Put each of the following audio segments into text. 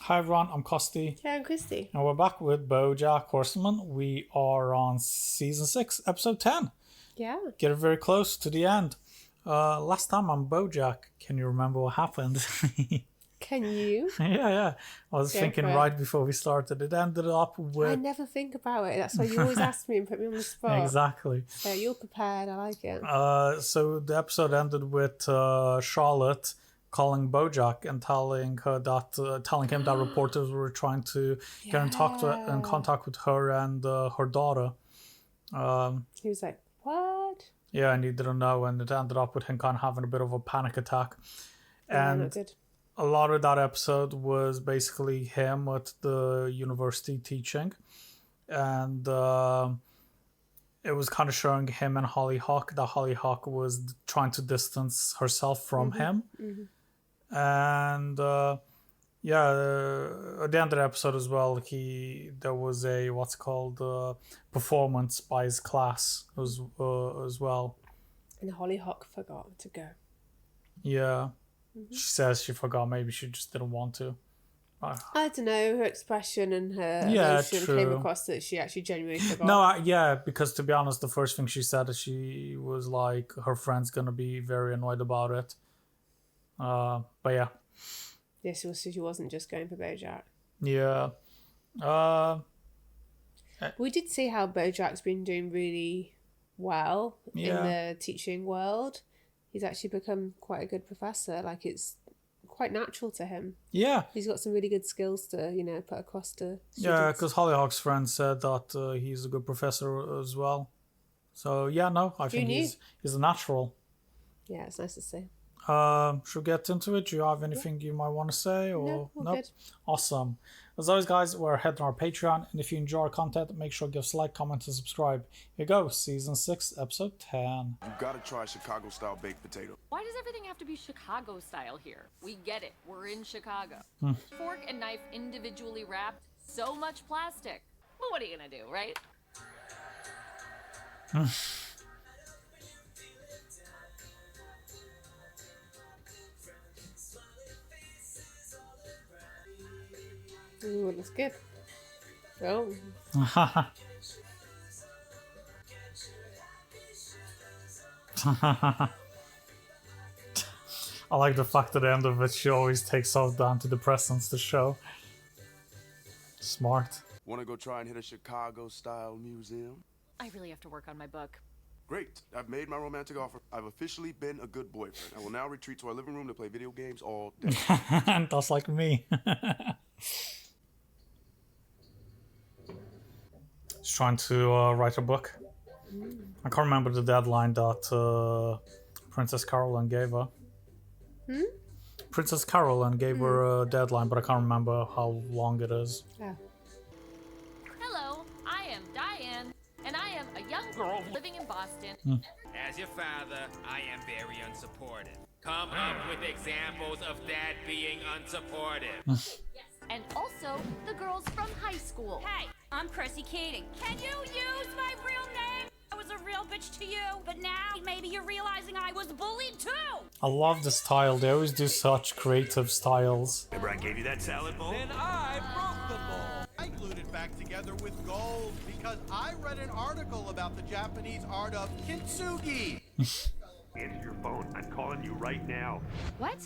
Hi everyone, I'm Kosti. Yeah, I'm Christy. And we're back with BoJack Horseman. We are on season 6, episode 10. Yeah. Getting very close to the end. Last time on BoJack, can you remember what happened? Can you? Yeah. I was thinking right before we started. It ended up with... I never think about it. That's why you always ask me and put me on the spot. Exactly. Yeah, you're prepared. I like it. So the episode ended with Charlotte calling BoJack and telling him that reporters were trying to get in contact with her and her daughter. He was like, "What?" Yeah, and he didn't know, and it ended up with him kind of having a bit of a panic attack. And not good. a lot of that episode was basically him at the university teaching, and it was kind of showing him and Hollyhock that Hollyhock was trying to distance herself from him. Mm-hmm. And at the end of the episode as well, there was a performance by his class as well. And Hollyhock forgot to go. Yeah, she says she forgot. Maybe she just didn't want to. I don't know, her expression and her emotion came across that she actually genuinely forgot. No, because to be honest, the first thing she said is she was like, her friend's gonna be very annoyed about it. But yeah. Yes, she wasn't just going for BoJack. Yeah. We did see how BoJack's been doing really well in the teaching world. He's actually become quite a good professor. Like, it's quite natural to him. Yeah. He's got some really good skills to, put across to students. Yeah, because Hollyhock's friend said that he's a good professor as well. So, yeah, no, I think he's a natural. Yeah, it's nice to see. Should we get into it? Do you have anything you might want to say? Or No, good. Awesome. As always, guys, we're heading on our Patreon, and if you enjoy our content, make sure to give us a like, comment, and subscribe. Here you go, season 6, episode 10. You gotta try Chicago-style baked potato. Why does everything have to be Chicago style here? We get it. We're in Chicago. Fork and knife individually wrapped. So much plastic. Well, what are you gonna do, right? Ooh, it looks good. Oh. I like the fact at the end of it, she always takes off the antidepressants to show. Smart. Wanna go try and hit a Chicago-style museum? I really have to work on my book. Great. I've made my romantic offer. I've officially been a good boyfriend. I will now retreat to our living room to play video games all day. And that's like me. She's trying to write a book. I can't remember the deadline that Princess Caroline gave her. Princess Caroline gave her a deadline, but I can't remember how long it is. Yeah. Hello, I am Diane, and I am a young girl living in Boston. As your father, I am very unsupportive. Come up with examples of Dad being unsupportive. And also the girls from high school. Hey, I'm Chrissy Keating. Can you use my real name? I was a real bitch to you, but now maybe you're realizing I was bullied too. I love the style. They always do such creative styles. Remember I gave you that salad bowl? Then I broke the bowl. I glued it back together with gold because I read an article about the Japanese art of kintsugi. Answer your phone. I'm calling you right now. What?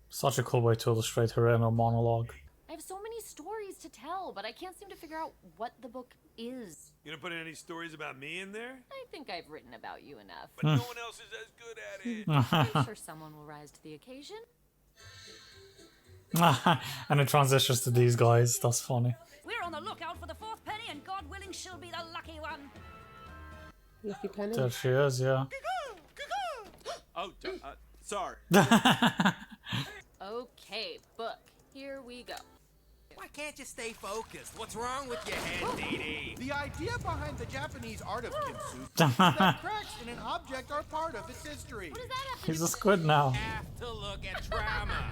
Such a cool way to illustrate her inner monologue. I have so many stories to tell, but I can't seem to figure out what the book is. You gonna put any stories about me in there? I think I've written about you enough. But no one else is as good at it. I'm sure someone will rise to the occasion. And it transitions to these guys. That's funny. We're on the lookout for the fourth penny, and God willing, she'll be the lucky one. Lucky penny. There she is, yeah. Oh, sorry. Okay, book. Here we go. Why can't you stay focused? What's wrong with your head, Dee Dee? The idea behind the Japanese art of kintsugi is that cracks in an object are part of its history. What does that have to He's a squid now. Have to look at trauma.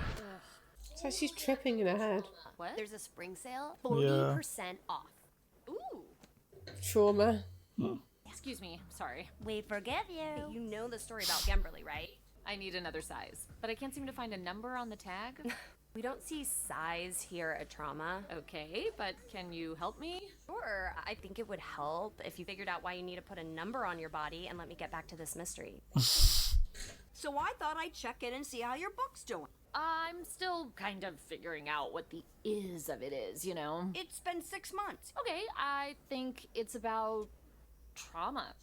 So she's tripping in her head. What? There's a spring sale, Yeah. 40% off. Ooh. Trauma. Excuse me. Sorry. We forgive you. You know the story about Gemberly, right? I need another size, but I can't seem to find a number on the tag. We don't see size here at trauma. Okay, but can you help me? Sure, I think it would help if you figured out why you need to put a number on your body and let me get back to this mystery. So I thought I'd check in and see how your book's doing. I'm still kind of figuring out what the is of it is, you know? It's been 6 months. Okay, I think it's about trauma.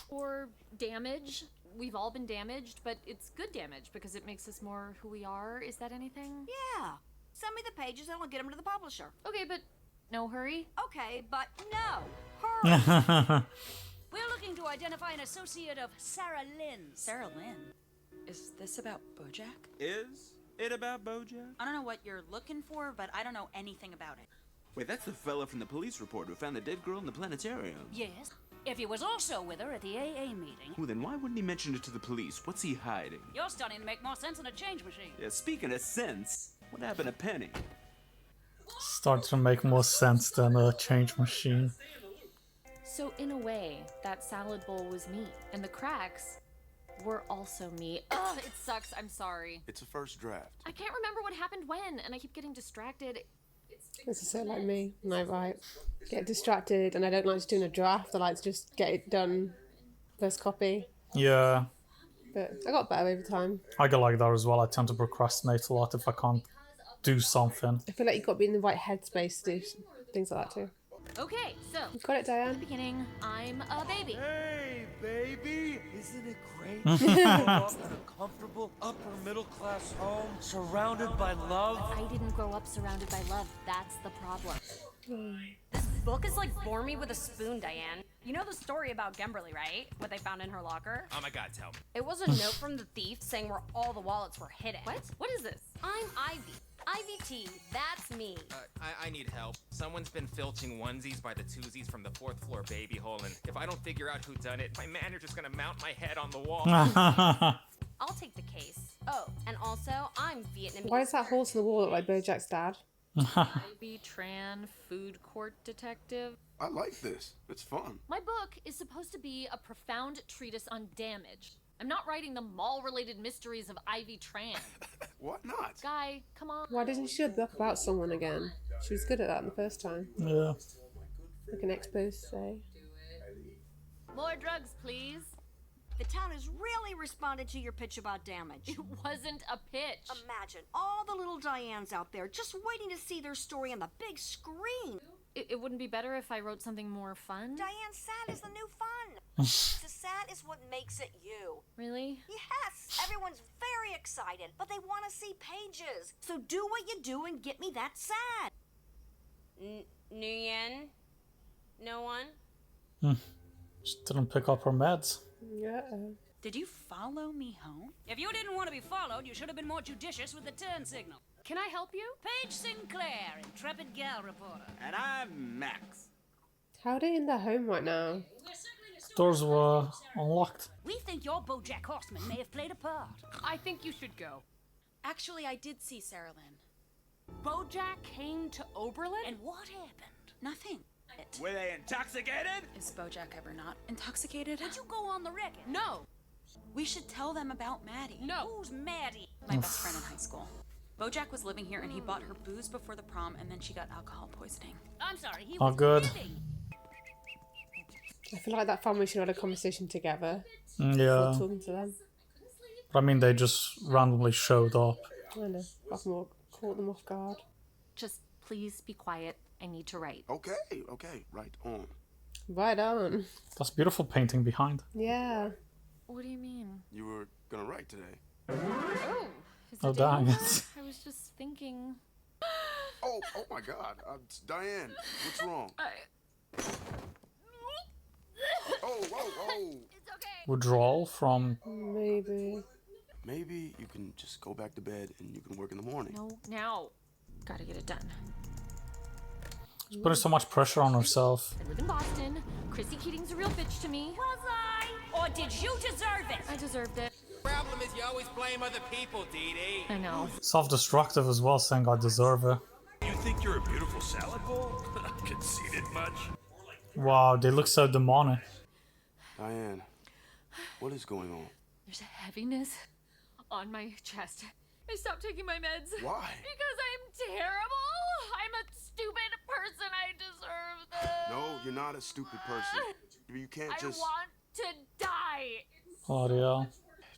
Or damage. We've all been damaged, but it's good damage because it makes us more who we are. Is that anything? Yeah. Send me the pages and I'll get them to the publisher. Okay, but no hurry. Okay, but no. Hurry. We're looking to identify an associate of Sarah Lynn. Sarah Lynn? Is this about BoJack? Is it about BoJack? I don't know what you're looking for, but I don't know anything about it. Wait, that's the fella from the police report who found the dead girl in the planetarium. Yes. If he was also with her at the AA meeting. Well, then why wouldn't he mention it to the police? What's he hiding? You're starting to make more sense than a change machine. Yeah, speaking of sense, what happened to Penny? Starts to make more sense than a change machine. So in a way, that salad bowl was me, and the cracks were also me. Ugh, it sucks. I'm sorry. It's a first draft. I can't remember what happened when, and I keep getting distracted. This is so like me. And I write, get distracted, and I don't like just doing a draft. I like to just get it done, first copy. Yeah, But I got better over time. I get like that as well. I tend to procrastinate a lot if I can't do something. I feel like you've got to be in the right headspace to do things like that too. Okay, so You got it, Diane? beginning, I'm a baby. Hey, baby! Isn't it great? Growing up in a comfortable upper middle class home, surrounded by love. I didn't grow up surrounded by love. That's the problem. This book is like bore me with a spoon, Diane. You know the story about Gemberly, right? What they found in her locker? Oh my god, tell me. It was a note from the thief saying where all the wallets were hidden. What? What is this? I'm Ivy. Ivy T, that's me. I need help. Someone's been filching onesies by the twosies from the 4th floor baby hole, and if I don't figure out who done it, my manager's gonna mount my head on the wall. I'll take the case. Oh, and also, I'm Vietnamese. Why does that horse on the wall look like BoJack's dad? Ivy Tran, food court detective. I like this. It's fun. My book is supposed to be a profound treatise on damage. I'm not writing the mall-related mysteries of Ivy Tran. Why not? Guy, come on. Why didn't she do a book about someone again? She was good at that the first time. Yeah. Like an expose. More drugs, please. The town has really responded to your pitch about damage. It wasn't a pitch. Imagine all the little Dianes out there just waiting to see their story on the big screen. It wouldn't be better if I wrote something more fun? Diane, sad is the new fun. The sad is what makes it you. Really? Yes, everyone's very excited, but they want to see pages. So do what you do and get me that sad. Nguyen? No one? She didn't pick up her meds. Yeah. Did you follow me home? If you didn't want to be followed, you should have been more judicious with the turn signal. Can I help you? Paige Sinclair, intrepid gal reporter. And I'm Max. How are they in their home right now? Doors were unlocked. We think your BoJack Horseman may have played a part. I think you should go. Actually, I did see Sarah Lynn. BoJack came to Oberlin? And what happened? Nothing. Were they intoxicated? Is BoJack ever not intoxicated? Would you go on the record? No. We should tell them about Maddie. No. Who's Maddie? My best friend in high school. BoJack was living here and he bought her booze before the prom and then she got alcohol poisoning. I'm sorry, he Oh, was good. living. I feel like that family should have had a conversation together. Yeah. Before talking to them. But I mean, they just randomly showed up. I know. Caught them off guard. Just please be quiet. I need to write. Okay, right on. Right on. That's beautiful painting behind. Yeah. What do you mean? You were gonna write today. Oh, is Oh, the day dang over? it. I was just thinking. Oh my God, Diane, what's wrong? Oh. It's okay. Withdrawal from... Maybe. Maybe you can just go back to bed and you can work in the morning. No, now. Gotta get it done. She's putting so much pressure on herself. I live in Boston. Chrissy Keating's a real bitch to me. Was I? Or did you deserve it? I deserved it. Problem is you always blame other people, Dee Dee. I know. Self-destructive as well, saying I deserve it. You think you're a beautiful salad bowl? Conceited much? Wow, they look so demonic. Diane, what is going on? There's a heaviness on my chest. I stopped taking my meds. Why? Because I'm terrible. I'm a stupid person. I deserve this. No, you're not a stupid person. You can't just... I want to die. Bloody hell.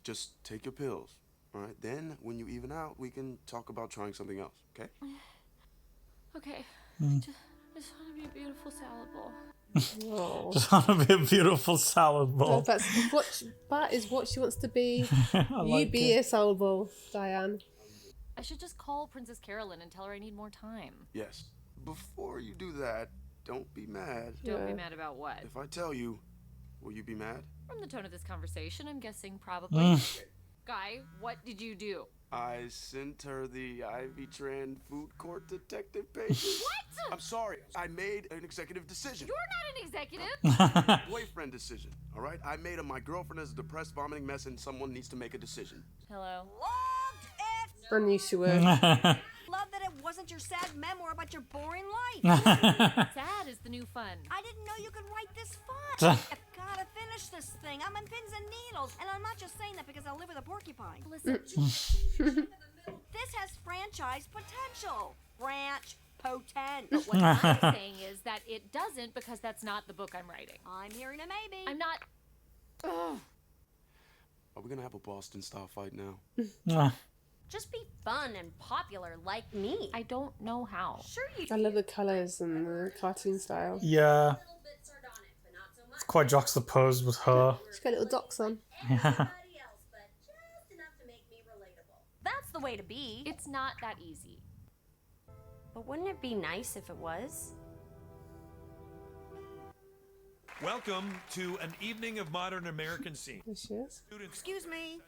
Just take your pills, all right? Then, when you even out, we can talk about trying something else, okay? Okay. Just want to be a beautiful salad bowl. Oh. Just want to be a beautiful salad bowl. That is what she wants to be. You be a salad bowl, Diane. I should just call Princess Carolyn and tell her I need more time. Yes. Before you do that, don't be mad. Don't be mad about what? If I tell you, will you be mad? From the tone of this conversation, I'm guessing probably. Guy, what did you do? I sent her the Ivy Tran food court detective pages. What? I'm sorry. I made an executive decision. You're not an executive. Boyfriend decision, all right? I made my girlfriend is a depressed, vomiting mess, and someone needs to make a decision. Hello. Loved it. I knew she would. Love that it wasn't your sad memoir about your boring life. Sad is the new fun. I didn't know you could write this fun. I've gotta finish this thing. I'm on pins and needles. And I'm not just saying that because I live with a porcupine. Listen. This has franchise potential. Branch potent. But what I'm saying is that it doesn't because that's not the book I'm writing. I'm hearing a maybe. I'm not... Ugh. Are we gonna have a Boston-style fight now? Just be fun and popular like me. I don't know how. Sure you I love the colours and the cartoon style. Yeah. It's quite juxtaposed with her. She's got little dots on. Yeah. That's the way to be. It's not that easy. But wouldn't it be nice if it was? Welcome to an evening of modern American scene. There she is. Excuse me.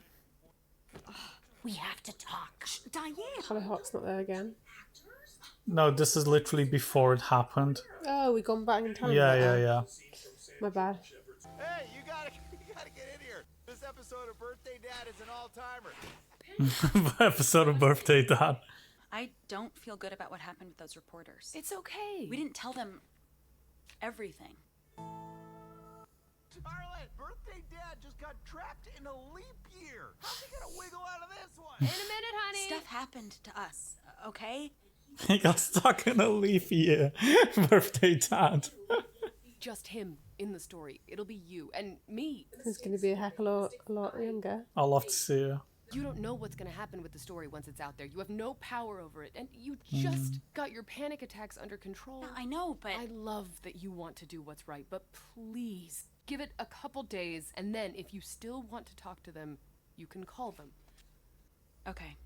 We have to talk. Diane. Holly Hawk's not there again. No, this is literally before it happened. Oh, we gone back in time. Yeah. My bad. Hey, you gotta get in here. This episode of Birthday Dad is an all-timer. Episode of Birthday Dad. I don't feel good about what happened with those reporters. It's okay. We didn't tell them everything. Charlotte, Birthday Dad just got trapped in a leap year. How's he gonna wiggle out of this one? In a minute, honey. Stuff happened to us, okay? He got stuck in a leaf year. Birthday Dad. Just him in the story. It'll be you and me. He's going to be a heck of a lot younger. I'll love to see her. You don't know what's going to happen with the story once it's out there. You have no power over it. And you just got your panic attacks under control. I know, but... I love that you want to do what's right, but please give it a couple days, and then if you still want to talk to them, you can call them. Okay.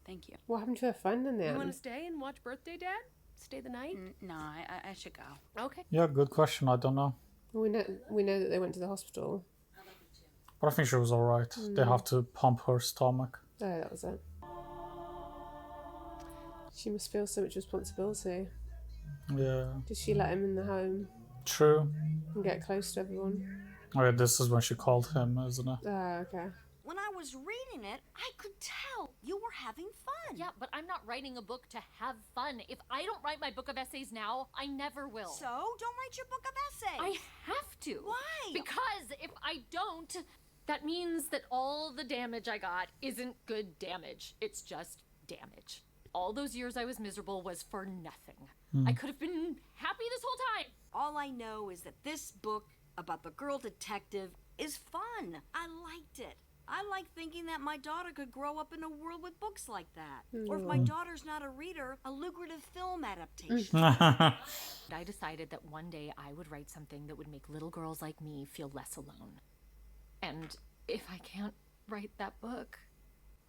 Thank you. What happened to her friend in the You end? want to stay and watch Birthday Dad? Stay the night? No, I should go. Okay. Yeah, good question. I don't know. We know that they went to the hospital. But I think she was alright. They have to pump her stomach. Oh, that was it. She must feel so much responsibility. Yeah. Did she let him in the home True. and get close to everyone? Oh yeah, this is when she called him, isn't it? Oh, okay. When I was reading it, I could tell you were having fun. Yeah, but I'm not writing a book to have fun. If I don't write my book of essays now, I never will. So, don't write your book of essays. I have to. Why? Because if I don't, that means that all the damage I got isn't good damage. It's just damage. All those years I was miserable was for nothing. I could have been happy this whole time. All I know is that this book about the girl detective is fun. I liked it. I like thinking that my daughter could grow up in a world with books like that. Or if my daughter's not a reader, a lucrative film adaptation. I decided that one day I would write something that would make little girls like me feel less alone. And if I can't write that book...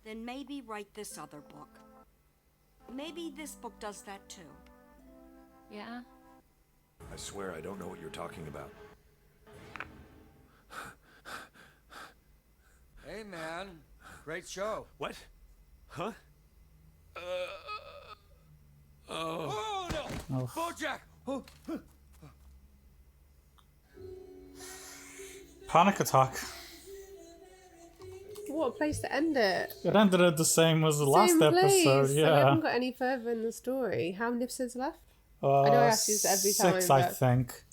Then maybe write this other book. Maybe this book does that too. Yeah? I swear I don't know what you're talking about. Hey, man. Great show. What? Huh? Oh, no! BoJack! Oh. Panic attack. What a place to end it. It ended it the same as the last Same place. episode, So we yeah. haven't got any further in the story. How many episodes left? I know I ask you this every time. 6, I but- think.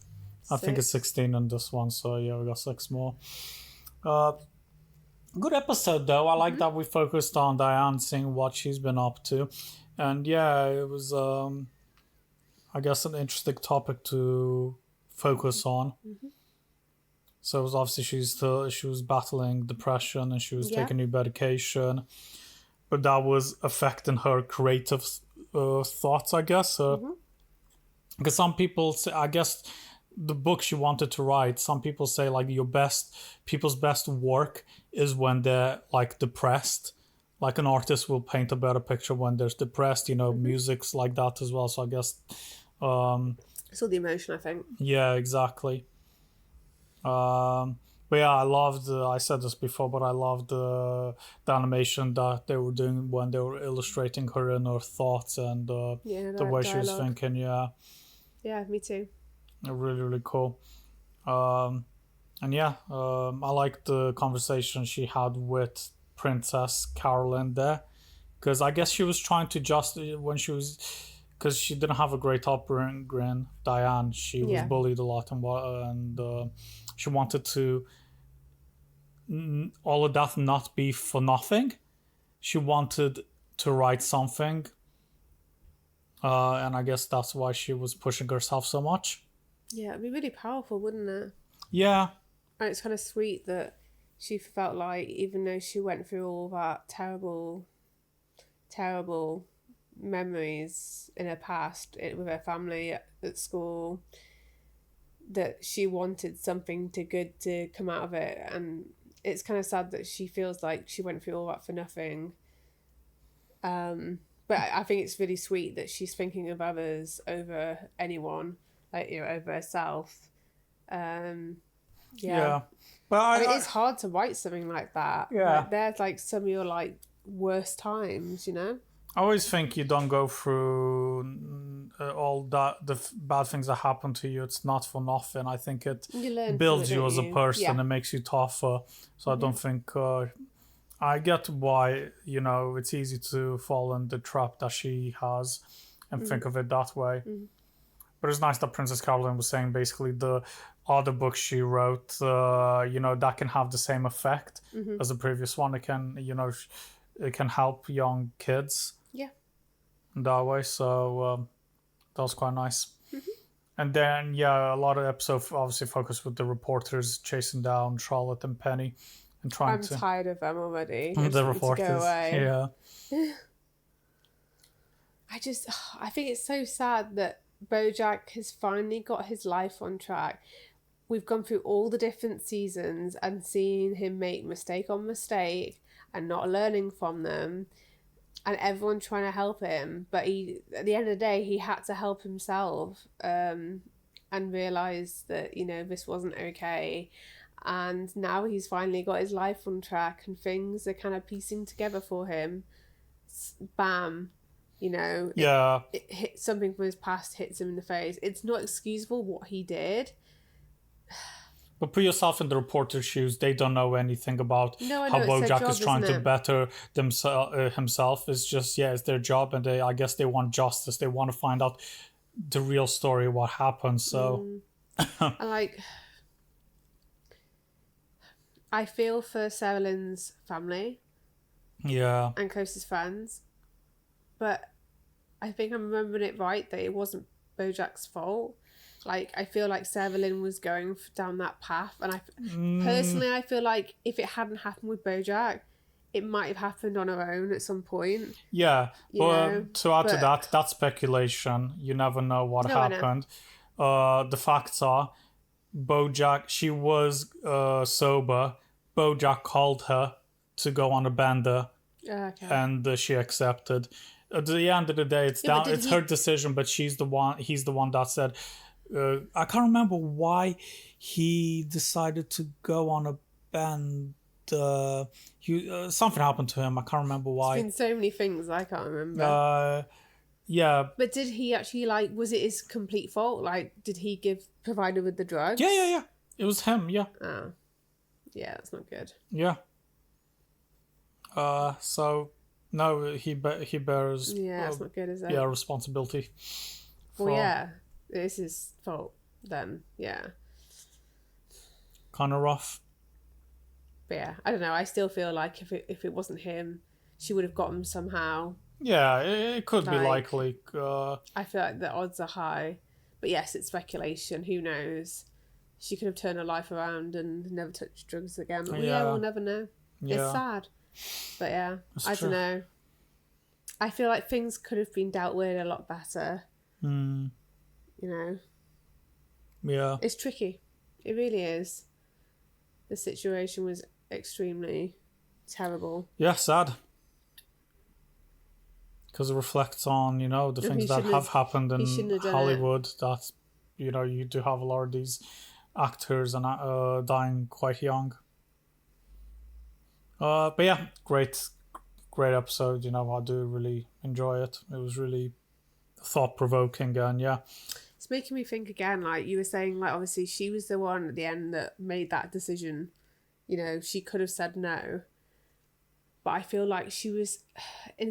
I think it's 6. 16 in this one, so yeah, we got 6 more. Good episode, though. I like that we focused on Diane, seeing what she's been up to. And yeah, it was, I guess, an interesting topic to focus on. So it was obviously she was battling depression and she was taking new medication. But that was affecting her creative thoughts, I guess. Because some people say, I guess, the book she wanted to write, some people say like people's best work is when they're like depressed. Like an artist will paint a better picture when they're depressed. Music's like that as well. So I guess it's all the emotion, I think. Yeah, exactly. But yeah, I loved. I said this before, but I loved the animation that they were doing when they were illustrating her inner thoughts and the way she was thinking. Yeah. Yeah, me too. Really, really cool. And yeah, I liked the conversation she had with Princess Carolyn there, because I guess she was trying to because she didn't have a great upbringing. Diane, she was bullied a lot, and she wanted to all of that not be for nothing. She wanted to write something, and I guess that's why she was pushing herself so much. Yeah, it'd be really powerful, wouldn't it? Yeah. And it's kind of sweet that she felt like, even though she went through all that terrible, terrible memories in her past with her family at school, that she wanted something good to come out of it. And it's kind of sad that she feels like she went through all that for nothing. But I think it's really sweet that she's thinking of others over anyone, like, over herself. Yeah. But it is hard to write something like that. Yeah. Like, there's like some of your like worst times, I always think you don't go through all the bad things that happen to you. It's not for nothing. I think it builds you as a person and makes you tougher. So I don't think... I get why, it's easy to fall in the trap that she has and think of it that way. But it's nice that Princess Caroline was saying basically the other books she wrote, that can have the same effect as the previous one. It can, it can help young kids. Yeah. That way. So that was quite nice. And then, a lot of episodes obviously focused with the reporters chasing down Charlotte and Penny and trying I'm tired of them already. The reporters. To go away. Yeah. I think it's so sad that BoJack has finally got his life on track. We've gone through all the different seasons and seen him make mistake on mistake and not learning from them, and everyone trying to help him. But at the end of the day, he had to help himself and realise that, this wasn't okay. And now he's finally got his life on track and things are kind of piecing together for him. Bam. It hit something from his past, hits him in the face. It's not excusable what he did. But put yourself in the reporter's shoes. They don't know anything about how BoJack is trying to better himself. It's just, it's their job, and I guess they want justice. They want to find out the real story, what happened. So, I feel for Sarah Lynn's family. Yeah. And closest friends. But I think I'm remembering it right that it wasn't BoJack's fault. Like, I feel like Sarah Lynn was going down that path. And personally, I feel like if it hadn't happened with BoJack, it might have happened on her own at some point. Yeah. But to add to that, that's speculation. You never know what happened. The facts are, BoJack, she was sober. BoJack called her to go on a bender. Okay. And she accepted. At the end of the day, it's her decision, but he's the one that said... I can't remember why he decided to go on a bend. Something happened to him. I can't remember why. There's been so many things I can't remember. Yeah. But did he actually, was it his complete fault? Like, did he provide her with the drugs? Yeah. It was him, yeah. Oh. Yeah, that's not good. Yeah. So, no, he bears... Yeah, that's not good, is it? Yeah, responsibility. Well, yeah. It's his fault then, yeah. Kind of rough. But yeah, I don't know. I still feel like if it wasn't him, she would have got him somehow. Yeah, it could be likely. I feel like the odds are high. But yes, it's speculation. Who knows? She could have turned her life around and never touched drugs again. But yeah, we'll never know. Yeah. It's sad. But yeah, That's I true. don't know. I feel like things could have been dealt with a lot better. Mm. You know? Yeah. It's tricky. It really is. The situation was extremely terrible. Yeah, sad. Because it reflects on, you know, the things that have happened in Hollywood. That, you know, you do have a lot of these actors and dying quite young. But yeah, great episode. You know, I do really enjoy it. It was really thought-provoking, and yeah. It's making me think again, like you were saying, like obviously she was the one at the end that made that decision. You know, she could have said no. But I feel like she was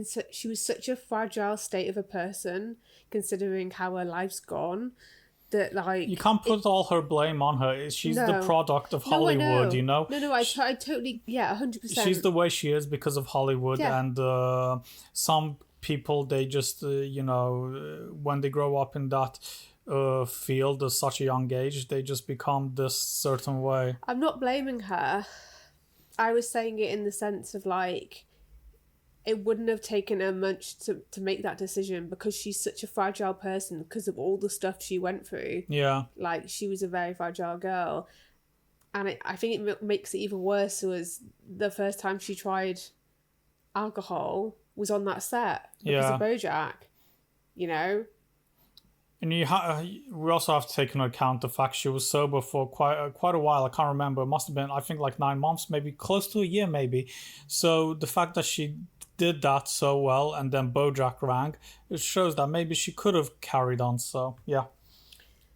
such a fragile state of a person, considering how her life's gone, that like you can't put all her blame on her. She's the product of Hollywood, you know. No, I totally 100%. She's the way she is because of Hollywood, and some people they just you know, when they grow up in that field at such a young age, they just become this certain way. I'm not blaming her. I was saying it in the sense of like, it wouldn't have taken her much to make that decision because she's such a fragile person because of all the stuff she went through. Yeah. Like, she was a very fragile girl. And I think it makes it even worse was the first time she tried alcohol was on that set because of BoJack, you know? And we also have to take into account the fact she was sober for quite a while. I can't remember. It must have been, I think, like 9 months, maybe close to a year, maybe. So the fact that she did that so well and then BoJack rang, it shows that maybe she could have carried on. So yeah.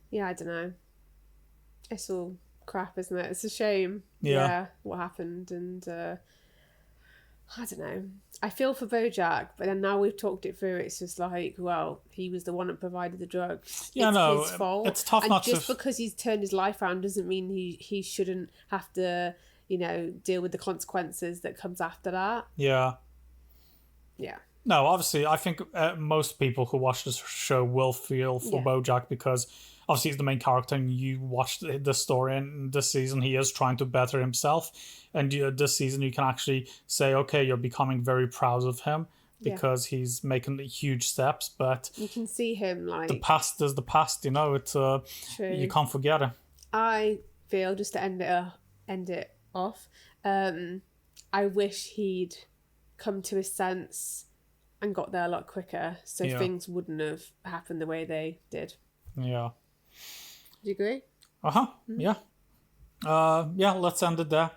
Yeah, I don't know. It's all crap, isn't it? It's a shame. Yeah. What happened, and I don't know. I feel for BoJack, but then now we've talked it through, it's just like, well, he was the one that provided the drugs. Yeah, it's his fault. It's tough and not just because he's turned his life around doesn't mean he shouldn't have to, you know, deal with the consequences that comes after that. Yeah. Yeah. No, obviously, I think most people who watch this show will feel for BoJack because obviously he's the main character and you watch the story, and this season he is trying to better himself. And this season you can actually say, okay, you're becoming very proud of him because he's making huge steps. But you can see him like... The past is the past, you know. It's you can't forget it. I feel, just to end it off, I wish he'd come to his sense and got there a lot quicker so things wouldn't have happened the way they did. Yeah. Do you agree? Mm-hmm. Yeah. Yeah, let's end it there.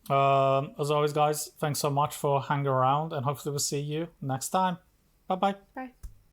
As always, guys, thanks so much for hanging around, and hopefully we'll see you next time. Bye-bye. Bye.